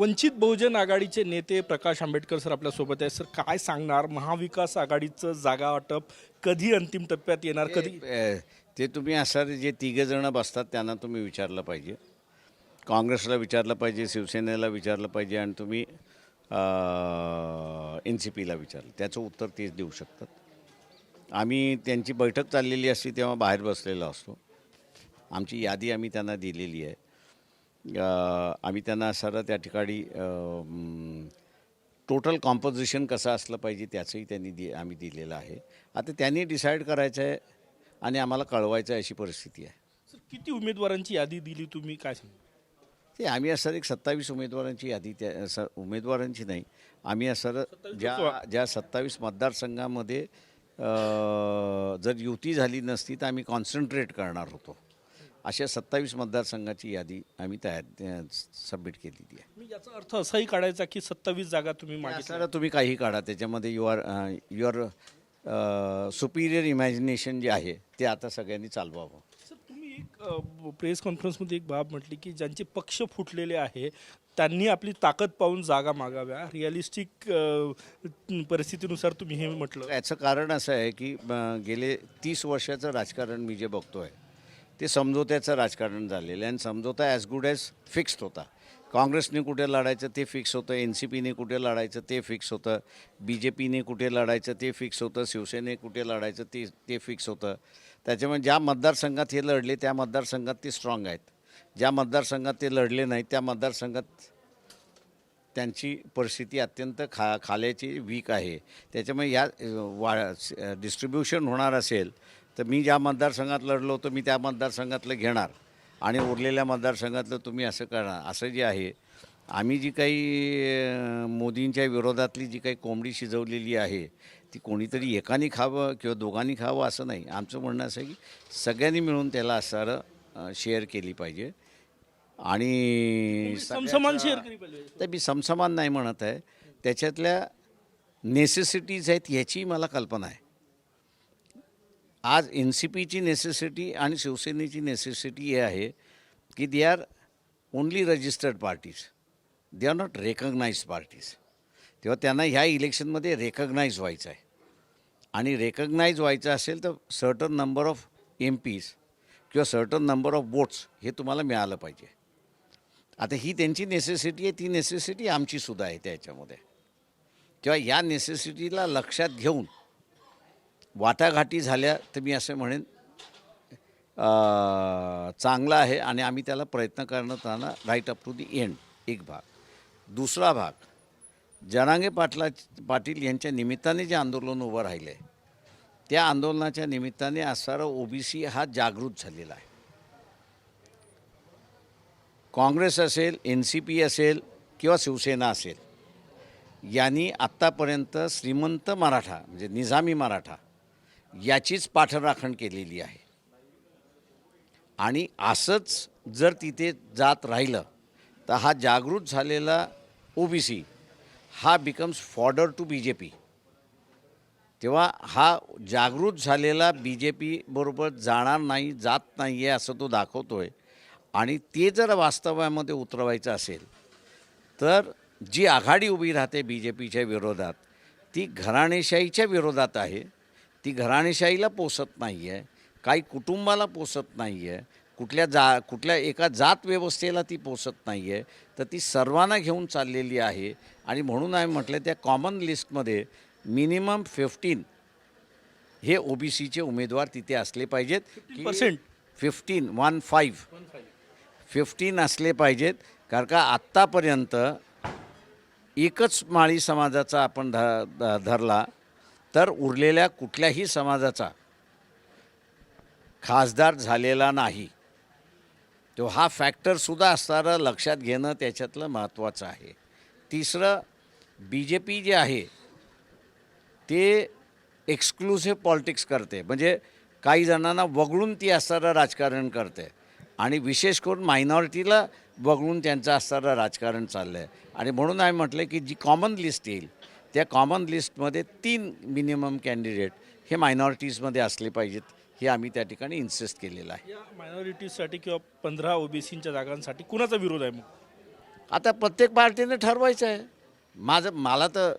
वंचित बहुजन आघाडीचे नेते प्रकाश आंबेडकर सर आपल्यासोबत आहेत. सर काय सांगणार, महाविकास आघाडीचं जागा वाटप कधी अंतिम टप्प्यात येणार, कधी? ते तुम्ही असं जे तिघंजणं बसतात त्यांना तुम्ही विचारलं पाहिजे, काँग्रेसला विचारलं पाहिजे, शिवसेनेला विचारलं पाहिजे आणि तुम्ही NCPला विचारलं, त्याचं उत्तर तेच देऊ शकतात. आम्ही त्यांची बैठक चाललेली असते तेव्हा बाहेर बसलेलो असतो. आमची यादी आम्ही त्यांना दिलेली आहे. आम्ही त्यांना सारं त्या ठिकाणी टोटल कॉम्पोजिशन कसं असलं पाहिजे त्याचंही त्यांनी आम्ही दिलेलं आहे. आता त्यांनी डिसाईड करायचं आहे आणि आम्हाला कळवायचं आहे, अशी परिस्थिती आहे. सर किती उमेदवारांची यादी दिली तुम्ही, काय सांगा? ते आम्ही असं एक 27 उमेदवारांची यादी उमेदवारांची नाही, आम्ही असं ज्या 27 मतदारसंघामध्ये जर युती झाली नसती तर आम्ही कॉन्सन्ट्रेट करणार होतो, अशा 27 मतदारसंघाची यादी आम्ही सबमिट केलेली आहे. मी याचा अर्थ असाही काढायचा की 27 जागा तुम्ही मागितल्या. तुम्ही काही काढा, त्याच्यामध्ये युअर सुपिरियर इमॅजिनेशन जे आहे ते आता सगळ्यांनी चालवावं. सर तुम्ही एक प्रेस कॉन्फरन्समध्ये एक बाब म्हटली की ज्यांचे पक्ष फुटलेले आहे त्यांनी आपली ताकद पाहून जागा मागाव्या, रिअलिस्टिक परिस्थितीनुसार तुम्ही हे म्हटलं. याचं कारण असं आहे की गेले 30 वर्षाचं राजकारण मी जे बघतो आहे ते समझोत्याचं राजकारण झालेलं आहे आणि समझोता ॲज गुड ॲज फिक्स्ड होता. काँग्रेसने कुठे लढायचं ते फिक्स होतं, NCPने कुठे लढायचं ते फिक्स होतं, BJPने कुठे लढायचं ते फिक्स होतं, शिवसेने कुठे लढायचं ते फिक्स होतं. त्याच्यामुळे ज्या मतदारसंघात हे लढले त्या मतदारसंघात ते स्ट्रॉंग आहेत, ज्या मतदारसंघात ते लढले नाहीत त्या मतदारसंघात त्यांची परिस्थिती अत्यंत खाल्याची वीक आहे. त्याच्यामुळे या डिस्ट्रीब्युशन होणार असेल तर मी ज्या मतदारसंघात लढलो होतो मी त्या मतदारसंघातलं घेणार आणि उरलेल्या मतदारसंघातलं तुम्ही असं करणार. असं जे आहे, आम्ही जी काही मोदींच्या विरोधातली जी काही कोंबडी शिजवलेली आहे ती कोणीतरी एकाने खावं किंवा दोघांनी खावं असं नाही. आमचं म्हणणं असं आहे की सगळ्यांनी मिळून त्याला सारं शेअर केली पाहिजे आणि समसमान शेअर केली पाहिजे. तर मी समसमान नाही म्हणत आहे, त्याच्यातल्या नेसेसिटीज आहेत ह्याची मला कल्पना आहे. आज NCPची नेसेसिटी आणि शिवसेनेची नेसेसिटी हे आहे की they are only registered parties, they are not recognised parties. तेव्हा त्यांना ह्या इलेक्शनमध्ये रेकग्नाइज व्हायचं आहे आणि रेकग्नाइज व्हायचं असेल तर सर्टन नंबर ऑफ MPs किंवा सर्टन नंबर ऑफ वोट्स हे तुम्हाला मिळालं पाहिजे. आता ही त्यांची नेसेसिटी आहे, ती नेसेसिटी आमचीसुद्धा आहे त्याच्यामध्ये. तेव्हा या नेसेसिटीला लक्षात घेऊन वाटाघाटी झाल्या तर मी असं म्हणेन चांगलं आहे आणि आम्ही त्याला प्रयत्न करण्यात राहणार right up to the end. एक भाग. दुसरा भाग, जरांगे पाटील यांच्या निमित्ताने जे आंदोलन उभं राहिलं आहे त्या आंदोलनाच्या निमित्ताने असारा OBC हा जागृत झालेला आहे. काँग्रेस असेल, NCP असेल किंवा शिवसेना असेल, यांनी आत्तापर्यंत श्रीमंत मराठा म्हणजे निजामी मराठा याचीच पाठराखण केलेली आहे आणि असंच जर तिथे जात राहिलं तर हा जागृत झालेला OBC हा बिकम्स फॉर्डर टू BJP. तेव्हा हा जागृत झालेला BJP बरोबर जाणार नाही, जात नाही आहे असं तो दाखवतो आहे. आणि ते जर वास्तवामध्ये उतरवायचं असेल तर जी आघाडी उभी राहते BJPच्या विरोधात ती घराणेशाहीच्या विरोधात आहे. ती घराणेशाहीला पोसत नाही आहे, काही कुटुंबाला पोसत नाही आहे, कुठल्या एका जात व्यवस्थेला ती पोसत नाही आहे, तर ती सर्वांना घेऊन चाललेली आहे. आणि म्हणून आम्ही म्हटलं त्या कॉमन लिस्टमध्ये मिनिमम 15 हे OBCचे उमेदवार तिथे असले पाहिजेत. 15 असले पाहिजेत. कारण का आत्तापर्यंत एकच माळी समाजाचा आपण धरला तर उरलेल्या कुठल्याही समाजाचा खासदार झालेला नाही. तो हा फॅक्टरसुद्धा असणारं लक्षात घेणं त्याच्यातलं महत्त्वाचं आहे. तिसरं, BJP जे आहे ते एक्सक्लुसिव्ह पॉलिटिक्स करते, म्हणजे काही जणांना वगळून ती असणारं राजकारण करते आणि विशेष करून मायनॉरिटीला वगळून त्यांचं असणारं राजकारण चाललं आहे. आणि म्हणून आम्ही म्हटलं की जी कॉमन लिस्ट येईल त्या कॉमन लिस्टमध्ये 3 मिनिमम कॅन्डिडेट हे मायनॉरिटीजमध्ये असले पाहिजेत, हे आम्ही त्या ठिकाणी इन्सिस्ट केलेलं आहे. या मायनॉरिटीजसाठी किंवा 15 OBCच्या जागांसाठी कुणाचा विरोध आहे? मग आता प्रत्येक पार्टीने ठरवायचं आहे. मला तर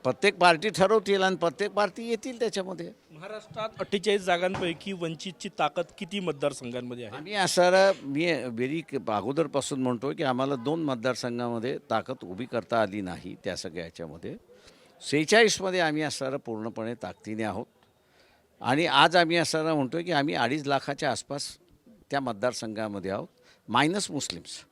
प्रत्येक पार्टी ठरवतील आणि प्रत्येक पार्टी येतील त्याच्यामध्ये. महाराष्ट्रात 48 जागांपैकी वंचितची ताकद किती मतदारसंघांमध्ये आहे? आम्ही असं मी अगोदरपासून म्हणतो की आम्हाला 2 मतदारसंघामध्ये ताकद उभी करता आली नाही त्या सगळ्या ह्याच्यामध्ये. 46मध्ये आम्ही असणारं पूर्णपणे ताकदीने आहोत आणि आज आम्ही असणारं म्हणतो की आम्ही 2.5 लाखाच्या आसपास त्या मतदारसंघामध्ये आहोत मायनस मुस्लिम्स.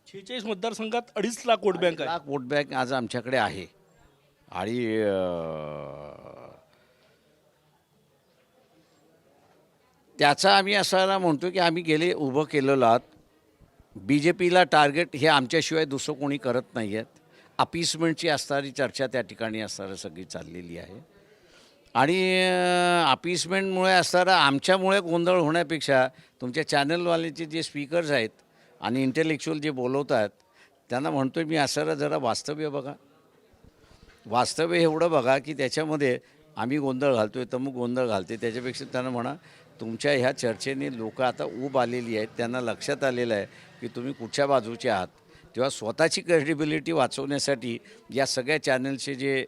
46 मतदारसंघात 2.5 लाख वोट बँक आहे. लाख वोट बँक आज आमच्याकडे आहे आणि त्याचा आम्ही असा म्हणतो की आम्ही गेले उभं केलेलं आहात. BJPला टार्गेट हे आमच्याशिवाय दुसरं कोणी करत नाही आहेत. अपीसमेंटची असणारी चर्चा त्या ठिकाणी असणारं सगळी चाललेली आहे आणि अपीसमेंटमुळे असणारा आमच्यामुळे गोंधळ होण्यापेक्षा तुमच्या चॅनलवाल्याचे जे स्पीकर्स आहेत आणि इंटेलेक्च्युअल जे बोलवतात त्यांना म्हणतो मी असणारं जरा वास्तव्य बघा. वास्तव्य एवढं बघा की त्याच्यामध्ये आम्ही गोंधळ घालतोय तमुक गोंधळ घालते. त्याच्यापेक्षा त्यांना म्हणा तुमच्या ह्या चर्चेने लोक आता ऊब आलेली आहेत. त्यांना लक्षात आलेलं आहे की तुम्ही कुठच्या बाजूचे आहात. तेव्हा स्वतःची क्रेडिबिलिटी वाचवण्यासाठी या सगळ्या चॅनलचे जे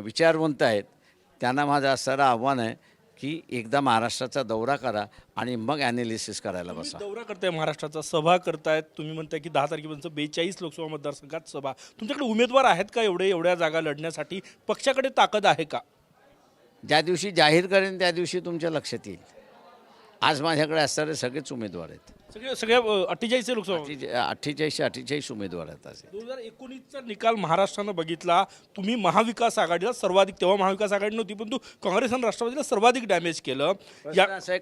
विचारवंत आहेत त्यांना माझं असणारं आव्हान आहे की एकदा महाराष्ट्राचा दौरा करा आणि मग ॲनालिसिस करायला बसा. दौरा करताय महाराष्ट्राचा, सभा करतायत. तुम्ही म्हणताय की 10 तारखेपर्यंत 42 लोकसभा मतदारसंघात सभा. तुमच्याकडे उमेदवार आहेत का एवढ्या जागा लढण्यासाठी? पक्षाकडे ताकद आहे का? ज्या दिवशी जाहीर करेन त्या दिवशी तुमच्या लक्षात येईल. आज माझ्याकडे असणारे सगळेच उमेदवार आहेत. सगळ्या 48 लोकसभा 48 उमेदवार आहेत. आज 2019चा निकाल महाराष्ट्रानं बघितला. तुम्ही महाविकास आघाडीला सर्वाधिक, तेव्हा महाविकास आघाडी नव्हती परंतु काँग्रेस आणि राष्ट्रवादीला सर्वाधिक डॅमेज केलं. असं आहे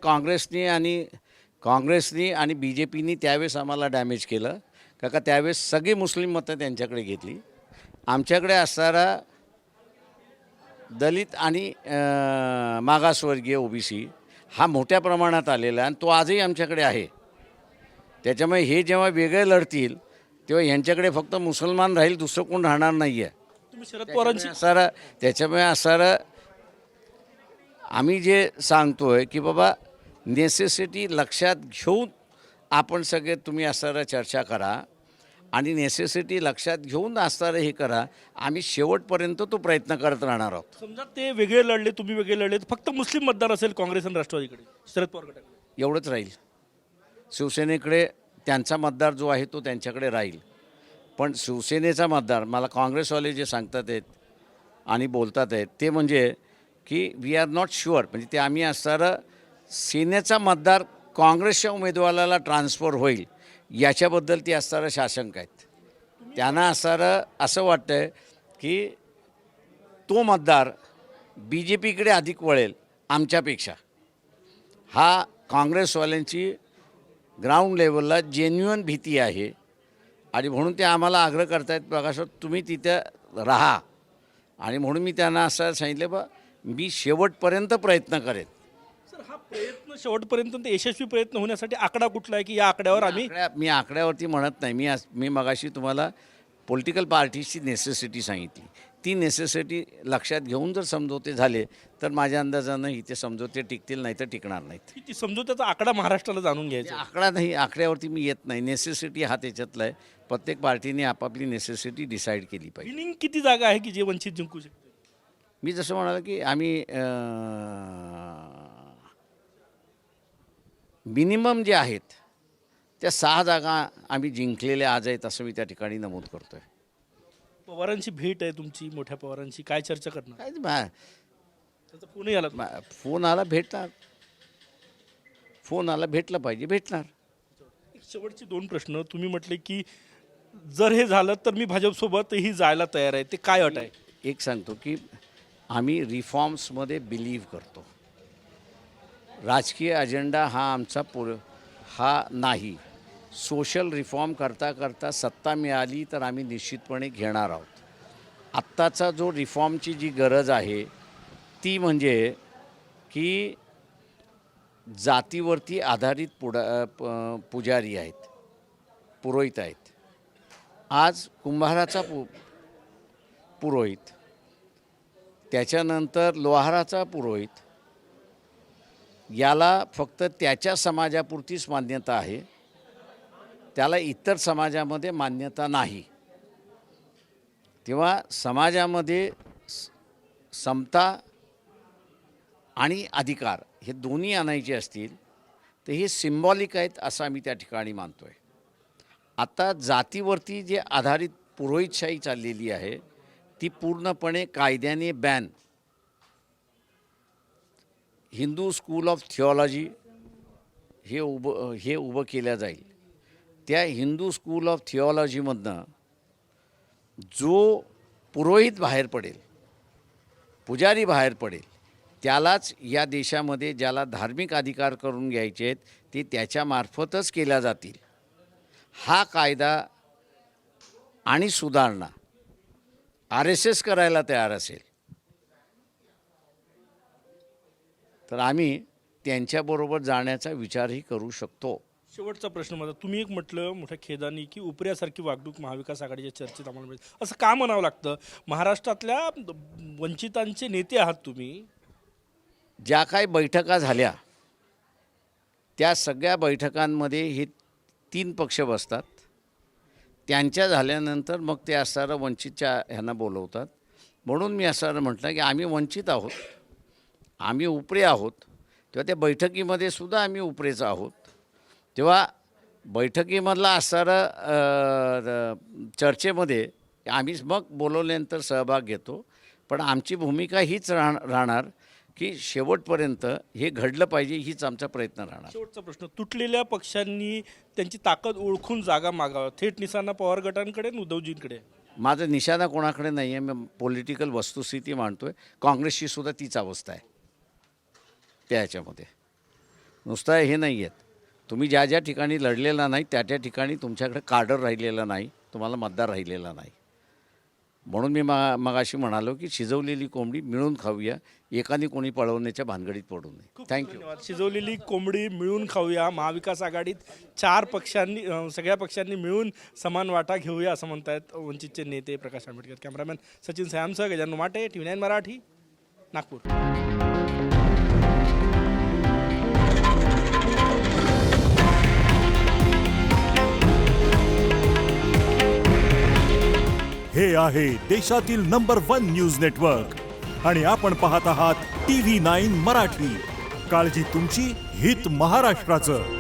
काँग्रेसनी आणि BJPनी त्यावेळेस आम्हाला डॅमेज केलं का त्यावेळेस सगळी मुस्लिम मतं त्यांच्याकडे घेतली. आमच्याकडे असणारा दलित आणि मागासवर्गीय OBC हा मोठ्या प्रमाणात आलेला आहे आणि तो आजही आमच्याकडे आहे. त्याच्यामुळे हे जेव्हा वेगळे लढतील तेव्हा यांच्याकडे फक्त मुसलमान राहील, दुसरं कोण राहणार नाही आहे. तुम्ही शरद पवारांची त्याच्यामुळे असणारं आम्ही जे सांगतो आहे की बाबा नेसेसिटी लक्षात घेऊन आपण सगळे तुम्ही असणारं चर्चा करा आणि नेसेसिटी लक्षात घेऊन असणारं हे करा. आम्ही शेवटपर्यंत तो प्रयत्न करत राहणार आहोत. समजा ते वेगळे लढले, तुम्ही वेगळे लढले, फक्त मुस्लिम मतदार असेल काँग्रेस आणि राष्ट्रवादीकडे, शरद पवार गटाकडे, एवढंच राहील. शिवसेनेकडे त्यांचा मतदार जो आहे तो त्यांच्याकडे राहील. पण शिवसेनेचा मतदार मला काँग्रेसवाले जे सांगतात आहेत आणि बोलतात आहेत ते म्हणजे की वी आर नॉट शुअर, म्हणजे ते आम्ही असणारं सेनेचा मतदार काँग्रेसच्या उमेदवाराला ट्रान्सफर होईल याच्याबद्दल ती असणारं शासंक आहेत. त्यांना असणारं असं वाटतं आहे की तो मतदार BJPकडे अधिक वळेल आमच्यापेक्षा. हा काँग्रेसवाल्यांची ग्राउंड लेवलला जेन्युअन भीती आहे आणि म्हणून ते आम्हाला आग्रह करतायत बघा सर तुम्ही तिथं राहा आणि म्हणून मी त्यांना असं सांगितलं बा मी शेवटपर्यंत प्रयत्न करेन. सर हा प्रयत्न शेवटपर्यंत ते यशस्वी प्रयत्न होण्यासाठी आकडा कुठला आहे की या आकड्यावर आम्ही मी आकड्यावरती म्हणत नाही. मी मगाशी तुम्हाला पॉलिटिकल पार्टीची नेसेसिटी सांगितली. ती नेसेसिटी लक्षात घेऊन जर समझोते झाले तर माझ्या अंदाजानं इथे समझोते टिकतील नाही तर टिकणार नाहीत. ती समजूताचा आकडा महाराष्ट्राला जाणून घ्यायचा. आकडा नाही, आकड्यावरती मी येत नाही. नेसेसिटी हा त्याच्यातला आहे. प्रत्येक पार्टीने आपापली नेसेसिटी डिसाईड केली पाहिजे. विनिंग किती जागा आहे की जे वंचित जिंकू शकते? मी जसं म्हणालो की आम्ही मिनिमम जे आहेत त्या 6 जागा आम्ही जिंकलेल्या आज आहेत असं मी त्या ठिकाणी नमूद करतो आहे. पवारांची भेट आहे तुमची, मोठ्या पवारांची, काय चर्चा करणार? काय त्याचा फोनही आला. फोन आला भेटणार, फोन आला भेटलं पाहिजे भेटणार. एक शेवटचे 2 प्रश्न. तुम्ही म्हटले की जर हे झालं तर मी भाजपसोबतही जायला तयार आहे, ते काय अट आहे? एक सांगतो की आम्ही रिफॉर्म्समध्ये बिलीव्ह करतो. राजकीय अजेंडा हा आमचा हा नाही. सोशल रिफॉर्म करता करता सत्ता मिळाली तर आम्ही निश्चितपणे घेणार आहोत. आत्ताचा जो रिफॉर्मची जी गरज आहे ती म्हणजे की जातीवरती आधारित पुजारी आहेत, पुरोहित आहेत. आज कुंभाराचा पुरोहित, त्याच्यानंतर लोहाराचा पुरोहित, याला फक्त त्याच्या समाजापुरतीच मान्यता आहे. त्याला इतर समाजामध्ये मान्यता नाही. तेव्हा समाजामध्ये समता आणि अधिकार हे दोन्ही आणायचे असतील तर हे सिम्बॉलिक आहेत असं आम्ही त्या ठिकाणी मानतो आहे. आता जातीवरती जे आधारित पुरोहितशाही चाललेली आहे ती पूर्णपणे कायद्याने ban. Hindu school of theology हे उभं केलं जाईल. त्या हिंदू स्कूल ऑफ थिओलॉजीमधनं जो पुरोहित बाहेर पडेल, पुजारी बाहेर पडेल, त्यालाच या देशामध्ये ज्याला धार्मिक अधिकार करून घ्यायचे आहेत ते त्याच्यामार्फतच केल्या जातील. हा कायदा आणि सुधारणा RSS करायला तयार असेल तर आम्ही त्यांच्याबरोबर जाण्याचा विचारही करू शकतो. शेवटचा प्रश्न माझा, तुम्ही एक म्हटलं मोठ्या खेदानी की उपऱ्यासारखी वागणूक महाविकास आघाडीच्या चर्चेत आम्हाला मिळते, असं का म्हणावं लागतं? महाराष्ट्रातल्या वंचितांचे नेते आहात तुम्ही. ज्या काही बैठका झाल्या त्या सगळ्या बैठकांमध्ये हे 3 पक्ष बसतात. त्यांच्या झाल्यानंतर मग ते असणारं वंचितच्या ह्यांना बोलवतात. म्हणून मी असणारं म्हटलं की आम्ही वंचित आहोत, आम्ही उपरे आहोत. तेव्हा त्या बैठकीमध्ये सुद्धा आम्ही उपरेच आहोत. तेव्हा बैठकीमधला असणारं चर्चेमध्ये आम्ही मग बोलवल्यानंतर सहभाग घेतो. पण आमची भूमिका हीच राहणार की शेवटपर्यंत हे घडलं पाहिजे, हीच आमचा प्रयत्न राहणार. शेवटचा प्रश्न, तुटलेल्या पक्षांनी त्यांची ताकद ओळखून जागा मागाव्या, थेट निशाणा पवार गटांकडे आणि उद्धवजींकडे. माझं निशाणा कोणाकडे नाही आहे. मी पॉलिटिकल वस्तुस्थिती मांडतो आहे. काँग्रेसची सुद्धा तीच अवस्था आहे त्या ह्याच्यामध्ये. नुसतं हे नाही आहेत. तुम्ही ज्या ज्या ठिकाणी लढलेला नाही त्या त्या ठिकाणी तुमच्याकडे कार्डर राहिलेला नाही, तुम्हाला मतदार राहिलेला नाही. म्हणून मी मगाशी म्हणालो की शिजवलेली कोंबडी मिळून खाऊया, एकाने कोणी पळवण्याच्या भानगडीत पडू नये. थँक्यू. शिजवलेली कोंबडी मिळून खाऊया. महाविकास आघाडीत 4 पक्षांनी, सगळ्या पक्षांनी मिळून समान वाटा घेऊया असं म्हणतायत वंचितचे नेते प्रकाश आंबेडकर. कॅमेरामॅन सचिन सॅमसह गजानन माटे, TV9 मराठी, नागपूर. हे आहे देशातील नंबर 1 न्यूज नेटवर्क आणि आपण पाहत आहात TV9 मराठी. काळजी तुमची, हित महाराष्ट्राचं.